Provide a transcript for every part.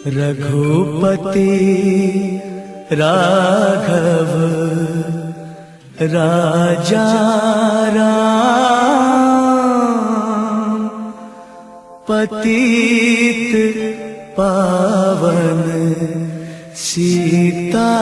रघुपति राघव राजा राम, पतित पावन सीताराम।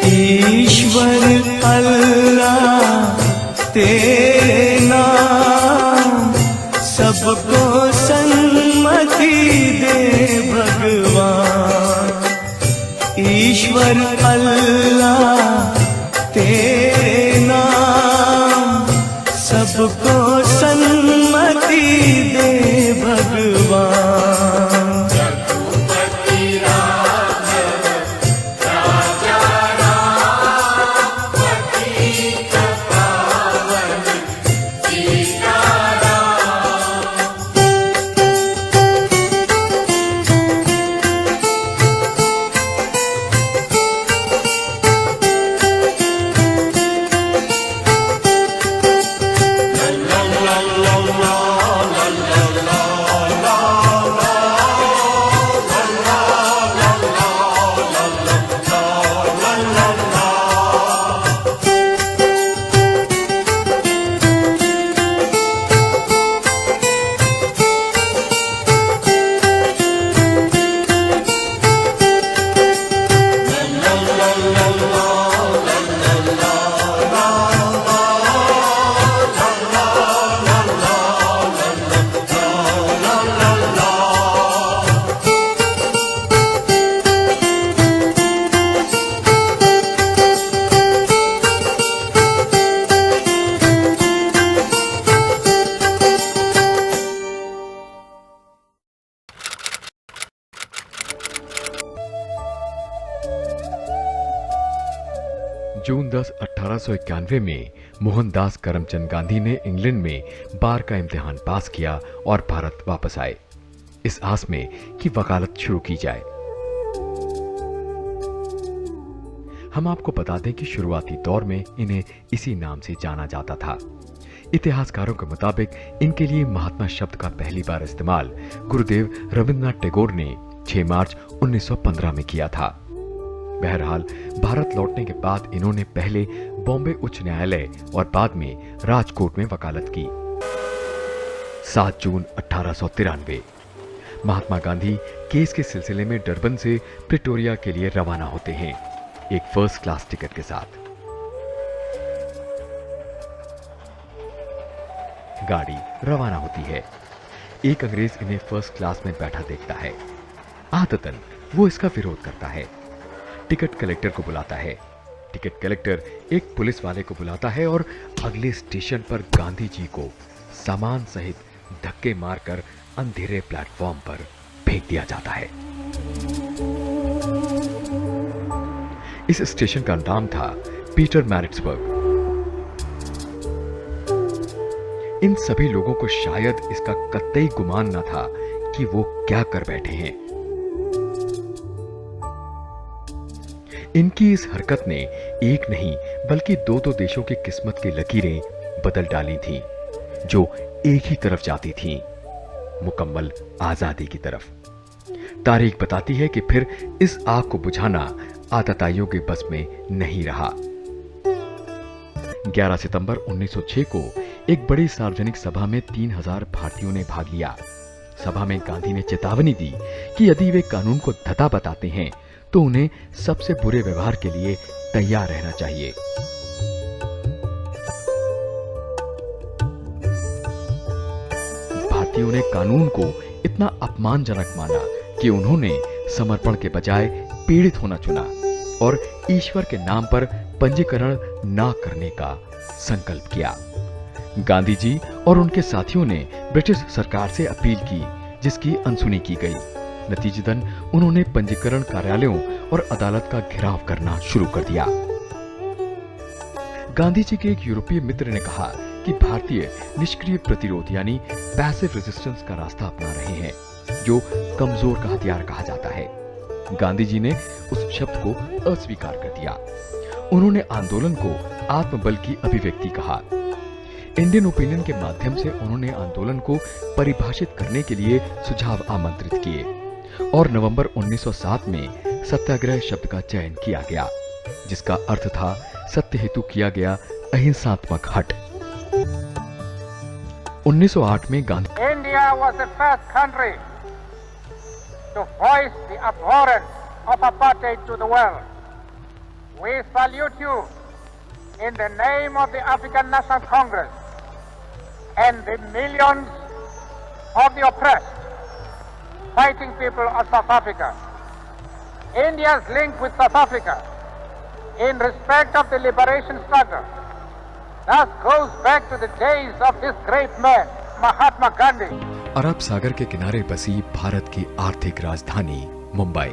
ईश्वर अल्लाह तेरे नाम, सबको सन्मति दे भगवान। ईश्वर अल्लाह तेरे नाम, सबको सन्मति दे भगवान। जून 10, 1891 में मोहनदास करमचंद गांधी ने इंग्लैंड में बार का इम्तिहान पास किया और भारत वापस आए, इस आस में कि वकालत शुरू की जाए। हम आपको बता दें कि शुरुआती दौर में इन्हें इसी नाम से जाना जाता था। इतिहासकारों के मुताबिक इनके लिए महात्मा शब्द का पहली बार इस्तेमाल गुरुदेव रविंद्रनाथ टैगोर ने 6 मार्च 1915 में किया था। बहरहाल भारत लौटने के बाद इन्होंने पहले बॉम्बे उच्च न्यायालय और बाद में राजकोट में वकालत की। 7 जून 1893 महात्मा गांधी केस के सिलसिले में डरबन से प्रिटोरिया के लिए रवाना होते हैं, एक फर्स्ट क्लास टिकट के साथ। गाड़ी रवाना होती है। एक अंग्रेज इन्हें फर्स्ट क्लास में बैठा देखता है। आदतन वो इसका विरोध करता है। टिकट कलेक्टर को बुलाता है। टिकट कलेक्टर एक पुलिस वाले को बुलाता है और अगले स्टेशन पर गांधी जी को सामान सहित धक्के मारकर अंधेरे प्लेटफॉर्म पर फेंक दिया जाता है। इस स्टेशन का नाम था पीटर मैरिट्सबर्ग। इन सभी लोगों को शायद इसका कतई गुमान न था कि वो क्या कर बैठे हैं। इनकी इस हरकत ने एक नहीं बल्कि 2-2 देशों की किस्मत की लकीरें बदल डाली थीं, जो एक ही तरफ जाती थीं, मुकम्मल आजादी की तरफ। तारीख बताती है कि फिर इस आग को बुझाना आतताइयों के बस में नहीं रहा। 11 सितंबर 1906 को एक बड़ी सार्वजनिक सभा में 3000 भारतीयों ने भाग लिया। सभा में गांधी ने चेतावनी दी कि यदि वे कानून को धता बताते हैं तो उन्हें सबसे बुरे व्यवहार के लिए तैयार रहना चाहिए। भारतीयों ने कानून को इतना अपमानजनक माना कि उन्होंने समर्पण के बजाय पीड़ित होना चुना और ईश्वर के नाम पर पंजीकरण ना करने का संकल्प किया। गांधी जी और उनके साथियों ने ब्रिटिश सरकार से अपील की, जिसकी अनसुनी की गई। नतीजतन उन्होंने पंजीकरण कार्यालयों और अदालत का घेराव करना शुरू कर दिया। गांधी जी के एक यूरोपीय मित्र ने कहा कि भारतीय निष्क्रिय प्रतिरोध यानी पैसिव रेजिस्टेंस का रास्ता अपना रहे हैं, जो कमजोर का हथियार कहा जाता है। गांधी जी ने उस शब्द को अस्वीकार कर दिया। उन्होंने आंदोलन को आत्मबल की अभिव्यक्ति कहा। इंडियन ओपिनियन के माध्यम से उन्होंने आंदोलन को परिभाषित करने के लिए सुझाव आमंत्रित किए और नवंबर 1907 में सत्याग्रह शब्द का चयन किया गया, जिसका अर्थ था सत्य हेतु किया गया अहिंसात्मक हट। 1908 में Gandhi India was the first country to voice the abhorrence of apartheid to the world. We salute you in the name of the African National Congress and the millions of the oppressed, fighting people of South Africa. India's link with South Africa in respect of the liberation struggle thus goes back to the days of this great man, Mahatma Gandhi. अरब सागर के किनारे बसी भारत की आर्थिक राजधानी मुंबई।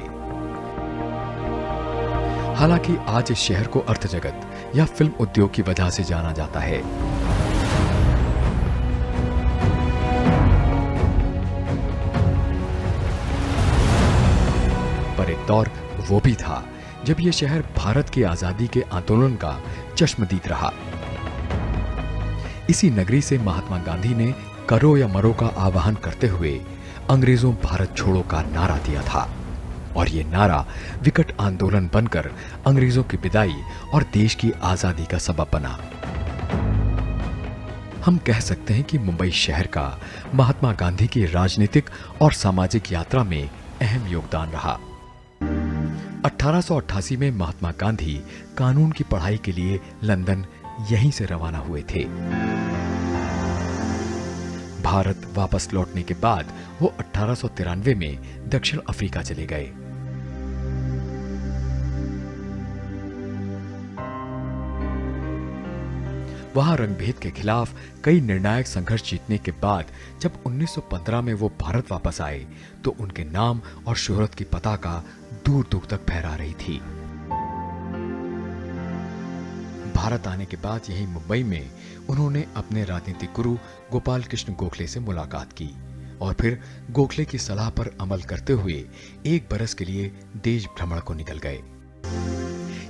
हालांकि आज इस शहर को अर्थ जगत या फिल्म उद्योग की वजह से जाना जाता है। पर एक दौर वो भी था जब यह शहर भारत की आजादी के आंदोलन का चश्मदीद रहा। इसी नगरी से महात्मा गांधी ने करो या मरो का आह्वान करते हुए अंग्रेजों भारत छोड़ो का नारा दिया था और ये नारा विकट आंदोलन बनकर अंग्रेजों की विदाई और देश की आजादी का सबब बना। हम कह सकते हैं कि मुंबई शहर का महात्मा गांधी की राजनीतिक और सामाजिक यात्रा में अहम योगदान रहा। 1888 में महात्मा गांधी कानून की पढ़ाई के लिए लंदन यहीं से रवाना हुए थे। भारत वापस लौटने के बाद वो 1893 में दक्षिण अफ्रीका चले गए। वहां रंगभेद के खिलाफ कई निर्णायक संघर्ष जीतने के बाद जब 1915 में वो भारत वापस आए तो उनके नाम और शोहरत की पताका दूर दूर तक फहरा रही थी। भारत आने के बाद यही मुंबई में उन्होंने अपने राजनीतिक गुरु गोपाल कृष्ण गोखले से मुलाकात की और फिर गोखले की सलाह पर अमल करते हुए 1 बरस के लिए देश भ्रमण को निकल गए।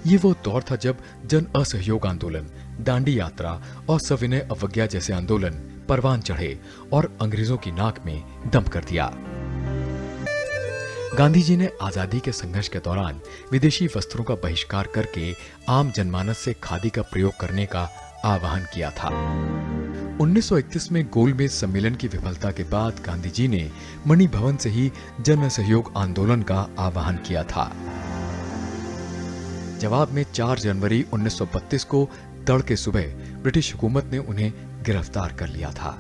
ये वो दौर था जब जन असहयोग आंदोलन, दांडी यात्रा और सविनय अवज्ञा जैसे आंदोलन परवान चढ़े और अंग्रेजों की नाक में दम कर दिया। गांधी जी ने आजादी के संघर्ष के दौरान विदेशी वस्त्रों का बहिष्कार करके आम जनमानस से खादी का प्रयोग करने का आह्वान किया था। 1931 में गोलमेज सम्मेलन की विफलता के बाद गांधी जी ने मणि भवन से ही जन सहयोग आंदोलन का आह्वान किया था। जवाब में 4 जनवरी 1932 को तड़के सुबह ब्रिटिश हुकूमत ने उन्हें गिरफ्तार कर लिया था।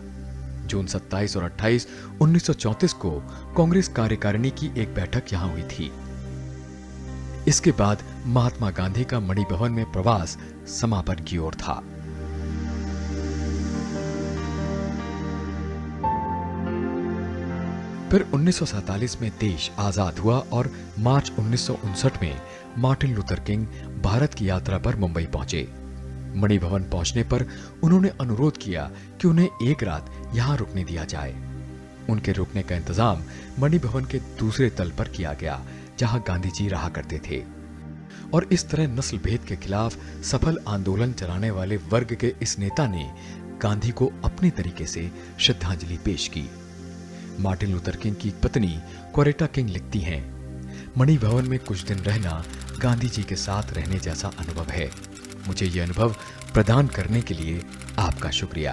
जून 27 और 28 1934 को कांग्रेस कार्यकारिणी की एक बैठक यहां हुई थी। इसके बाद महात्मा गांधी का मणि भवन में प्रवास समापन की ओर था। फिर 1947 में देश आजाद हुआ और मार्च 1959 में मार्टिन लूथर किंग भारत की यात्रा पर मुंबई पहुंचे। मणि भवन पहुंचने पर उन्होंने अनुरोध किया कि उन्हें एक रात यहां रुकने दिया जाए। उनके रुकने का इंतजाम मणि भवन के दूसरे तल पर किया गया, जहां गांधी जी रहा करते थे। और इस तरह नस्ल भेद के खिलाफ सफल आंदोलन चलाने वाले वर्ग के इस नेता ने गांधी को अपने तरीके से श्रद्धांजलि पेश की। मार्टिन लूथर किंग की पत्नी कोरेटा किंग लिखती हैं, मणि भवन में कुछ दिन रहना गांधी जी के साथ रहने जैसा अनुभव है। मुझे यह अनुभव प्रदान करने के लिए आपका शुक्रिया।